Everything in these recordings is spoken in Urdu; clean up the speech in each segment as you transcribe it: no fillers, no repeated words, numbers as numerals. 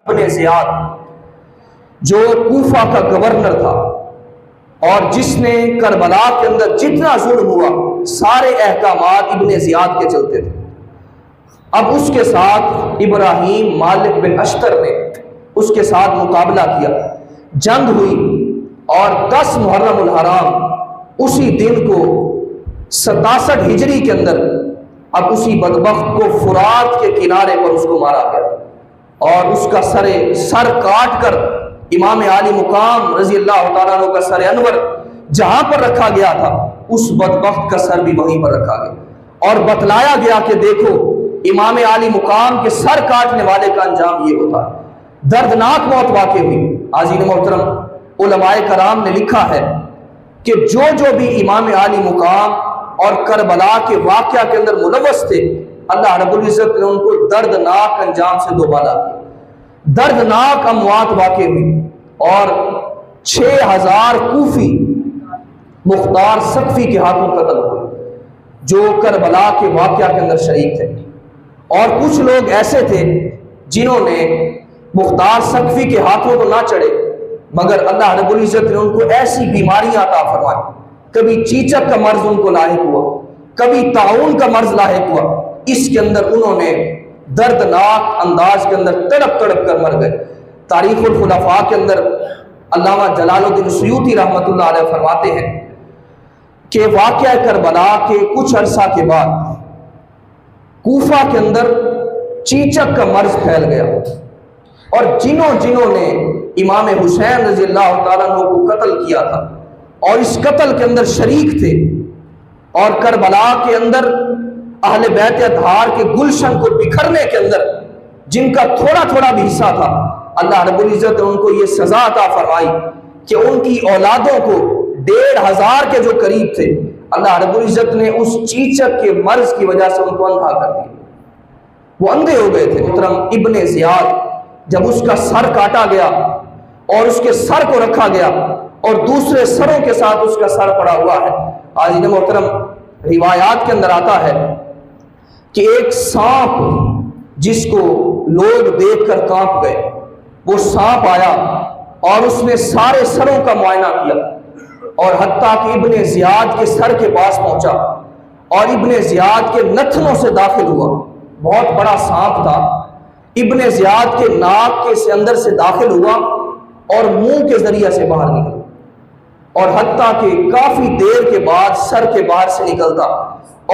ابن زیاد جو کوفہ کا گورنر تھا اور جس نے کربلا کے اندر جتنا ظلم ہوا سارے احکامات ابن زیاد کے چلتے تھے. اب اس کے ساتھ ابراہیم مالک بن اشتر نے اس کے ساتھ مقابلہ کیا، جنگ ہوئی اور 10 محرم الحرام اسی دن کو 67 ہجری کے اندر اب اسی بدبخت کو فرات کے کنارے پر اس کو مارا گیا اور اس کا سر کاٹ کر امام عالی مقام رضی اللہ تعالیٰ عنہ کا سر انور جہاں پر رکھا گیا تھا اس بدبخت کا سر بھی وہیں پر رکھا گیا اور بتلایا گیا کہ دیکھو امام عالی مقام کے سر کاٹنے والے کا انجام یہ ہوتا ہے. دردناک موت واقع ہوئی. عزیز محترم علماء کرام نے لکھا ہے کہ جو بھی امام عالی مقام اور کربلا کے واقعہ کے اندر ملوث تھے اللہ رب العزت نے ان کو دردناک انجام سے دوبالا کیا. دردناک اموات واقع ہوئی اور 6000 کوفی مختار سقفی کے ہاتھوں قتل ہوئے جو کربلا کے واقعہ کے اندر شریک تھے. اور کچھ لوگ ایسے تھے جنہوں نے مختار سقفی کے ہاتھوں تو نہ چڑھے مگر اللہ رب العزت نے ان کو ایسی بیماریاں عطا فرمائی. کبھی چیچک کا مرض ان کو لاحق ہوا، کبھی طاعون کا مرض لاحق ہوا. اس کے اندر انہوں نے دردناک انداز کے اندر تڑپ تڑپ کر مر گئے. تاریخ الخلفاء کے اندر علامہ جلال الدین سیوطی رحمۃ اللہ علیہ فرماتے ہیں کہ واقعہ کربلا کے کچھ عرصہ کے بعد کوفہ کے اندر چیچک کا مرض پھیل گیا اور جنہوں نے امام حسین رضی اللہ تعالیٰ عنہ کو قتل کیا تھا اور اس قتل کے اندر شریک تھے اور کربلا کے اندر اہل بیت اطہار کے گلشن کو بکھرنے کے اندر جن کا تھوڑا تھوڑا بھی حصہ تھا اللہ رب العزت نے ان کو یہ سزا عطا فرمائی کہ ان کی اولادوں کو 1500 کے جو قریب تھے اللہ رب العزت نے اس چیچک کے مرض کی وجہ سے ان کو اندھا کر دیا. وہ اندھے ہو گئے تھے. محترم ابن زیاد جب اس کا سر کاٹا گیا اور اس کے سر کو رکھا گیا اور دوسرے سروں کے ساتھ اس کا سر پڑا ہوا ہے. عزیز محترم روایات کے اندر آتا ہے کہ ایک سانپ جس کو لوگ دیکھ کر کانپ گئے وہ سانپ آیا اور اس نے سارے سروں کا معائنہ کیا اور حتیٰ کہ ابن زیاد کے سر کے پاس پہنچا اور ابن زیاد کے نتنوں سے داخل ہوا. بہت بڑا سانپ تھا. ابن زیاد کے ناک کے سے اندر سے داخل ہوا اور منہ کے ذریعے سے باہر نکلا اور حتیٰ کہ کافی دیر کے بعد سر کے باہر سے نکلتا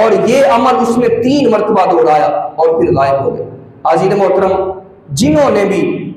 اور یہ عمل اس نے 3 مرتبہ دہرایا اور پھر غائب ہو گئے. عزیز محترم جنہوں نے بھی